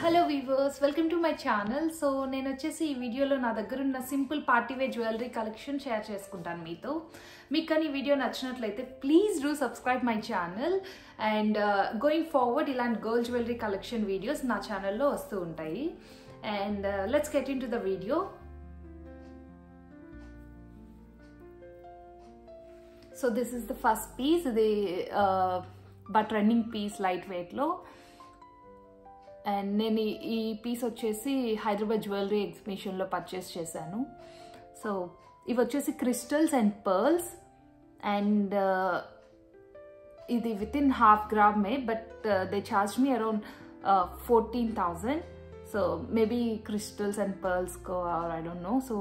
Hello viewers, welcome to my channel. So నేను వచ్చేసి ఈ వీడియోలో నా దగ్గర ఉన్న simple party wear jewellery collection share చేసుకుంటాను మీతో. మీకు కానీ ఈ వీడియో నచ్చినట్లయితే please do subscribe my channel. And going forward ఇలాంటి గర్ల్ జ్యువెలరీ కలెక్షన్ వీడియోస్ నా ఛానల్లో వస్తూ ఉంటాయి. And let's get into the video. So this is the first piece. ఇది బట్ రన్నింగ్ పీస్ లైట్ వెయిట్లో. అండ్ నేను ఈ పీస్ వచ్చేసి హైదరాబాద్ జ్యువెలరీ ఎగ్జిబిషన్లో పర్చేస్ చేశాను. సో ఇవి వచ్చేసి క్రిస్టల్స్ అండ్ పర్ల్స్. అండ్ ఇది within ½ gram, but they charge me around 14,000. So maybe crystals and pearls or I don't know. So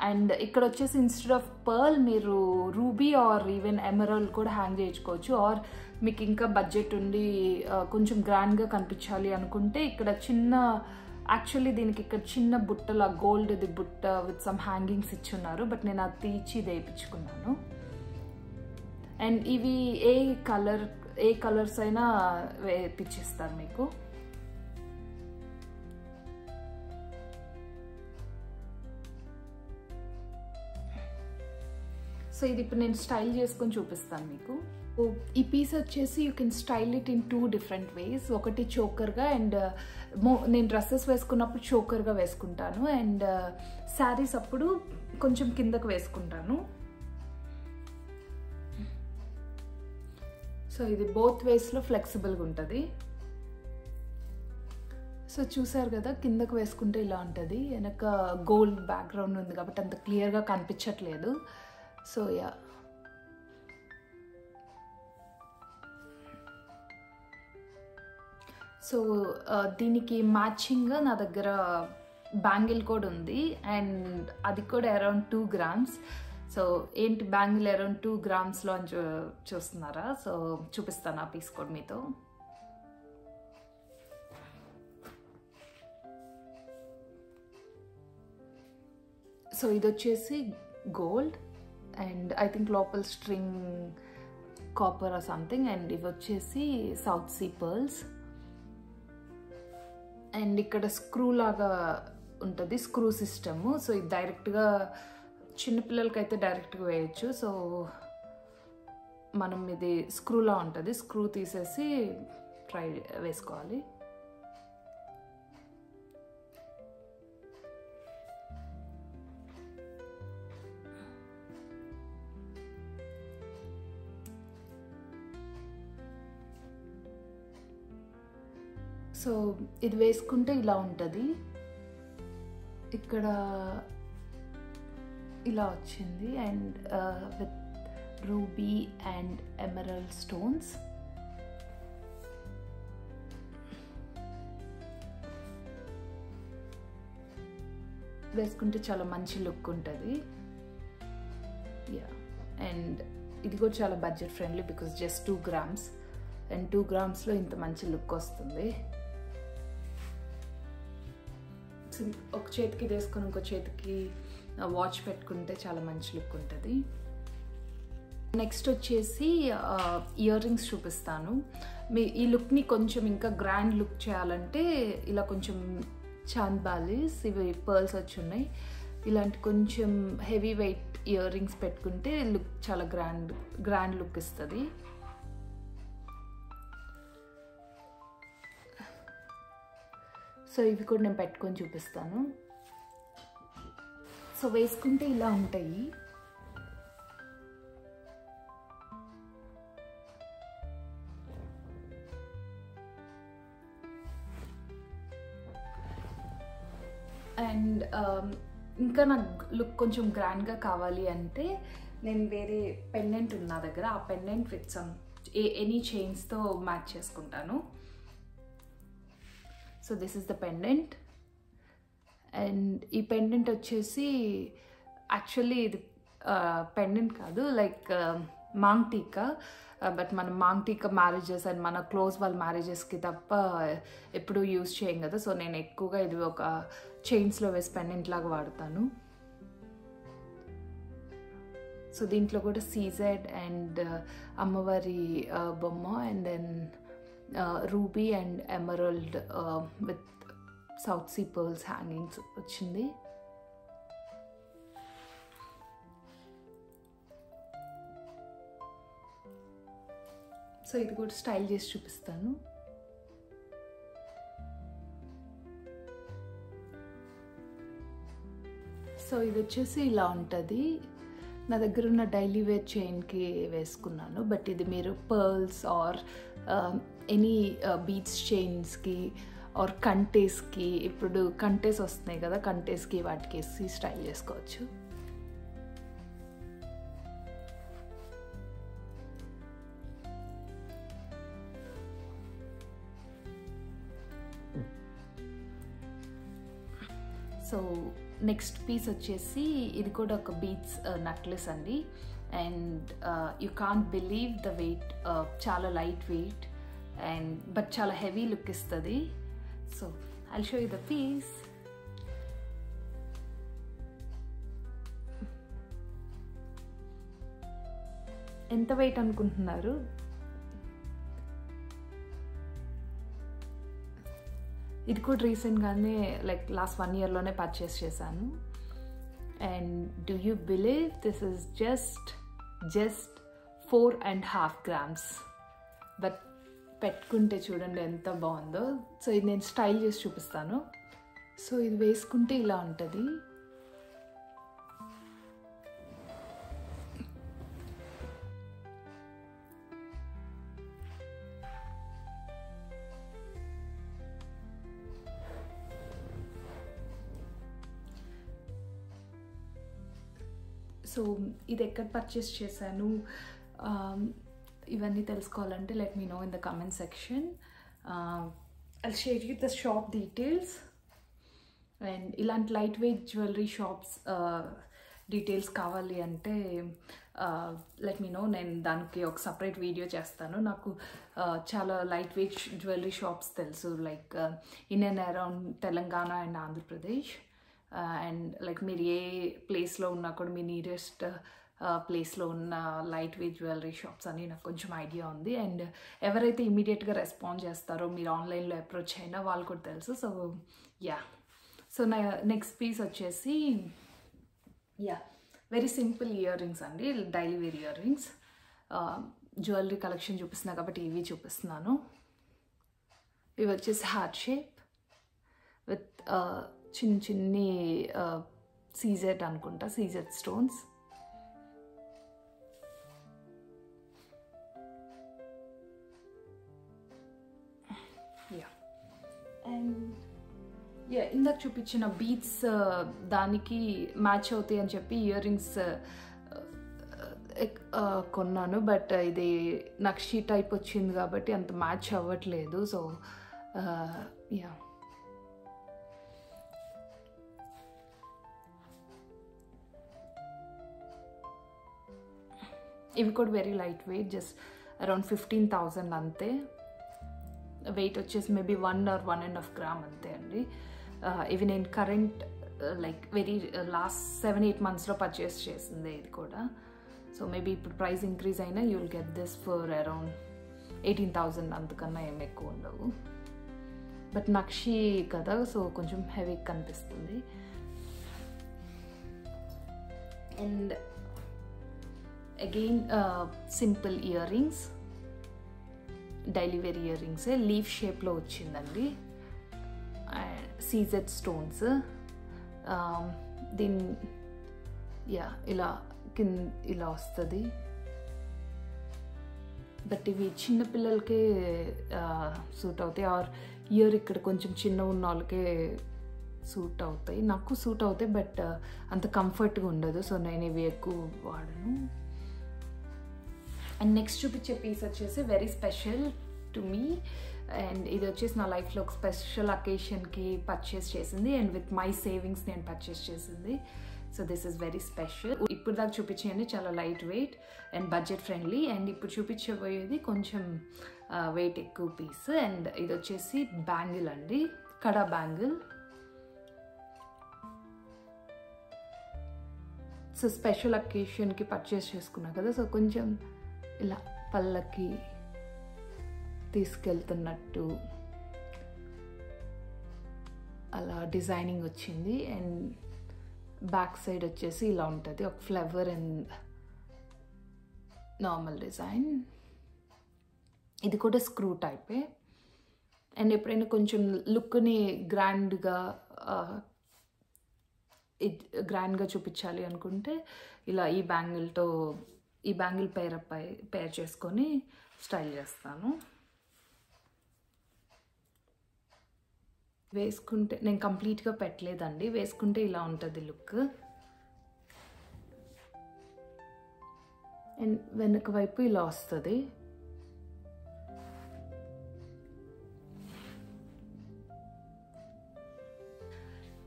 and ఇక్కడ వచ్చేసి ఇన్స్టెడ్ ఆఫ్ పర్ల్ మీరు రూబీ ఆర్ ఈవెన్ ఎమరాల్డ్ కూడా hang చేయించుకోవచ్చు. Or మీకు ఇంకా budget ఉండి కొంచెం గ్రాండ్గా కనిపించాలి అనుకుంటే ఇక్కడ యాక్చువల్లీ దీనికి ఇక్కడ చిన్న బుట్టలా గోల్డ్ది బుట్ట విత్ సమ్ హ్యాంగింగ్స్ ఇచ్చున్నారు, బట్ నేను అది తీర్చి వేయించుకున్నాను. అండ్ ఇవి ఏ కలర్స్ అయినా వేయించిస్తారు మీకు. సో ఇది ఇప్పుడు నేను స్టైల్ చేసుకొని చూపిస్తాను మీకు. ఈ పీస్ వచ్చేసి you can style it in 2 different ways. ఒకటి చోకర్గా, అండ్ నేను డ్రెస్సెస్ వేసుకున్నప్పుడు చోకర్గా వేసుకుంటాను, అండ్ శారీస్ అప్పుడు కొంచెం కిందకు వేసుకుంటాను. సో ఇది బోత్ వేస్లో ఫ్లెక్సిబుల్గా ఉంటుంది. సో చూసారు కదా, కిందకు వేసుకుంటే ఇలా ఉంటుంది. వెనక గోల్డ్ బ్యాక్గ్రౌండ్ ఉంది కాబట్టి అంత క్లియర్గా కనిపించట్లేదు. సో యా, సో దీనికి మ్యాచింగ్గా నా దగ్గర బ్యాంగిల్ కూడా ఉంది, అండ్ అది కూడా అరౌండ్ 2 grams. సో ఏంటి బ్యాంగిల్ అరౌండ్ 2 gramsలో అని చూస్తున్నారా? సో చూపిస్తాను ఆ పీస్ కూడా మీతో. సో ఇది వచ్చేసి గోల్డ్, అండ్ ఐ థింక్ లోపల string copper or something. And ఇవి వచ్చేసి సౌత్ సీ పర్ల్స్. అండ్ ఇక్కడ స్క్రూ లాగా ఉంటుంది, స్క్రూ సిస్టమ్. సో ఇది డైరెక్ట్గా చిన్నపిల్లలకైతే డైరెక్ట్గా వేయచ్చు. సో మనం ఇది స్క్రూలా ఉంటుంది, స్క్రూ తీసేసి వేసుకోవాలి. సో ఇది వేసుకుంటే ఇలా ఉంటుంది. ఇక్కడ ఇలా వచ్చింది, and with ruby and emerald stones. వేసుకుంటే చాలా మంచి లుక్ ఉంటుంది. యా, అండ్ ఇది కూడా చాలా budget friendly because just 2 grams, and 2 gramsలో ఇంత మంచి లుక్ వస్తుంది. ఒక చేతికి వేసుకొని ఇంకో చేతికి వాచ్ పెట్టుకుంటే చాలా మంచి లుక్ ఉంటుంది. నెక్స్ట్ వచ్చేసి ఇయర్ రింగ్స్ చూపిస్తాను. ఈ లుక్ని కొంచెం ఇంకా గ్రాండ్ లుక్ చేయాలంటే ఇలా కొంచెం చాంద్ బాలీస్, ఇవి పర్ల్స్ వచ్చి ఉన్నాయి, ఇలాంటి కొంచెం హెవీ వెయిట్ ఇయర్ రింగ్స్ పెట్టుకుంటే లుక్ చాలా గ్రాండ్ లుక్ ఇస్తుంది. సో ఇవి కూడా నేను పెట్టుకొని చూపిస్తాను. సో వేసుకుంటే ఇలా ఉంటాయి. అండ్ ఇంకా నాకు లుక్ కొంచెం గ్రాండ్గా కావాలి అంటే నేను వేరే పెండెంట్ ఉంది నా దగ్గర. ఆ పెండెంట్ విత్ సమ్ ఎనీ చైన్స్తో మ్యాచ్ చేసుకుంటాను. So this is the pendant. And ఈ పెండెంట్ వచ్చేసి యాక్చువల్లీ ఇది పెండెంట్ కాదు, లైక్ మాంగ్ టీకా. బట్ మనం మాంగ్ టీకా మ్యారేజెస్ అండ్ మన క్లోజ్ వాళ్ళ మ్యారేజెస్కి తప్ప ఎప్పుడూ యూజ్ చేయం కదా. సో నేను ఎక్కువగా ఇది ఒక చైన్స్లో వేసి పెండెంట్ లాగా వాడతాను. సో దీంట్లో కూడా సీజెడ్ అండ్ అమ్మవారి బొమ్మ, and then ruby and emerald with south sea pearls hangings వచ్చింది. సో ఇది కూడా స్టైల్ చేసి చూపిస్తాను. సో ఇది వచ్చేసి ఇలా ఉంటుంది. నా దగ్గర ఉన్న డైలీ వేర్ చైన్కి వేసుకున్నాను, బట్ ఇది మీరు పర్ల్స్ ఆర్ ఎనీ బీడ్స్ చైన్స్కి ఆర్ కంటేస్కి, ఇప్పుడు కంటేస్ వస్తున్నాయి కదా, కంటేస్కి వాటికి వేసి స్టైల్ చేసుకోవచ్చు. సో నెక్స్ట్ పీస్ వచ్చేసి ఇది కూడా ఒక బీడ్స్ నెక్లెస్ అండి. And you can't believe the weight, చాలా లైట్ వెయిట్ అండ్ బట్ చాలా హెవీ లుక్ ఇస్తుంది. So I'll show you the piece. ఎంత వెయిట్ అనుకుంటున్నారు? ఇది కూడా రీసెంట్గానే లైక్ లాస్ట్ 1 yearలోనే పర్చేస్ చేశాను. And do you believe this is just 4.5 grams. But పెట్టుకుంటే చూడండి ఎంత బాగుందో. సో ఇది నేను స్టైల్ చేసి చూపిస్తాను. సో ఇది వేసుకుంటే ఇలా ఉంటుంది. సో ఇది ఎక్కడ పర్చేస్ చేశాను ఇవన్నీ తెలుసుకోవాలంటే let me know in the comment section. I'll share you the shop details. And ఇలాంటి light weight jewellery shops details కావాలి అంటే లెట్ మీ నో, నేను దానికి ఒక సపరేట్ వీడియో చేస్తాను. నాకు చాలా లైట్ వెయిట్ జ్యువెలరీ షాప్స్ తెలుసు, like in and around Telangana and Andhra Pradesh. And like మీరు ఏ ప్లేస్లో ఉన్నా కూడా మీ నియరెస్ట్ ప్లేస్లో ఉన్న లైట్ వెయిట్ జ్యువెలరీ షాప్స్ అని నాకు కొంచెం ఐడియా ఉంది. అండ్ ఎవరైతే ఇమీడియట్గా రెస్పాండ్ చేస్తారో మీరు ఆన్లైన్లో అప్రోచ్ అయినా వాళ్ళు కూడా తెలుసు. సో యా, సో నా నెక్స్ట్ పీస్ వచ్చేసి వెరీ సింపుల్ ఇయర్ రింగ్స్ అండి, daily wear earrings. Jewellery collection చూపిస్తున్నా కాబట్టి ఇవి చూపిస్తున్నాను. ఇవి వచ్చేసి హార్ట్ షేప్ విత్ చిన్ని సీజెడ్ అనుకుంటా, సీజెడ్ స్టోన్స్. అండ్ ఇందాక చూపించిన బీడ్స్ దానికి మ్యాచ్ అవుతాయి అని చెప్పి ఇయర్ రింగ్స్ కొన్నాను, బట్ ఇది నక్షి టైప్ వచ్చింది కాబట్టి అంత మ్యాచ్ అవ్వట్లేదు. సో యా, ఇవి కూడా very light weight, just around 15,000 అంతే. వెయిట్ వచ్చేసి మేబీ 1 or 1.5 grams అంతే అండి. ఇవి నేను కరెంట్ లైక్ వెరీ లాస్ట్ 7-8 monthsలో పర్చేస్ చేసింది ఇది కూడా. సో మేబీ ఇప్పుడు ప్రైస్ ఇంక్రీజ్ అయినా you will get this for around 18,000, అంతకన్నా ఏమి ఎక్కువ ఉండవు. బట్ నక్షి కదా, సో కొంచెం హెవీ కనిపిస్తుంది. And again simple earrings, daily wear earrings, leaf షేప్లో వచ్చిందండి. సీజెడ్ స్టోన్స్, దీని ఇలా ఇలా వస్తుంది. బట్ ఇవి చిన్నపిల్లలకే సూట్ అవుతాయి, ఆర్ ఇయర్ ఇక్కడ కొంచెం చిన్న ఉన్న వాళ్ళకే సూట్ అవుతాయి. నాకు సూట్ అవుతాయి బట్ అంత కంఫర్ట్గా ఉండదు, సో నేను ఇవి ఎక్కువ వాడను. అండ్ నెక్స్ట్ చూపించే పీస్ వచ్చేసి very special to me. And ఇది వచ్చేసి నా లైఫ్లో ఒక స్పెషల్ అకేషన్కి పర్చేస్ చేసింది, అండ్ విత్ మై సేవింగ్స్ నేను పర్చేస్ చేసింది. So this is very special. ఇప్పుడు దాకా చూపించేయండి చాలా light weight and budget friendly. And ఇప్పుడు చూపించబోయేది కొంచెం వెయిట్ ఎక్కువ పీస్. అండ్ ఇది వచ్చేసి బ్యాంగిల్ అండి, కడా బ్యాంగిల్. సో స్పెషల్ అకేషన్కి పర్చేస్ చేసుకున్నా కదా, సో కొంచెం ఇలా పళ్ళకి తీసుకెళ్తున్నట్టు అలా డిజైనింగ్ వచ్చింది. అండ్ బ్యాక్ సైడ్ వచ్చేసి ఇలా ఉంటుంది, ఒక ఫ్లవర్ అండ్ నార్మల్ డిజైన్. ఇది కూడా స్క్రూ టైపే. అండ్ ఎప్పుడైనా కొంచెం లుక్ని గ్రాండ్గా చూపించాలి అనుకుంటే ఇలా ఈ బ్యాంగిల్ పేర్ చేసుకొని స్టైల్ చేస్తాను. వేసుకుంటే నేను కంప్లీట్గా పెట్టలేదండి, వేసుకుంటే ఇలా ఉంటుంది లుక్. అండ్ వెనక వైపు ఇలా వస్తుంది.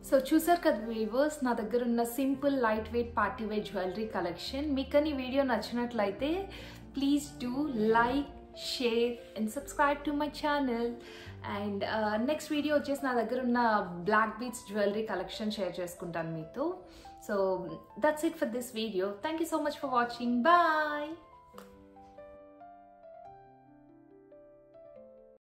సో చూసారు కదా వ్యూవర్స్, నా దగ్గర ఉన్న simple light weight party wear jewellery collection. మీకు ఈ వీడియో నచ్చినట్లయితే please do like, share and subscribe to my channel. And next video వచ్చేసి నా దగ్గర ఉన్న black beads jewellery collection share చేసుకుంటాను మీతో. So that's it for this video. Thank you so much for watching. Bye.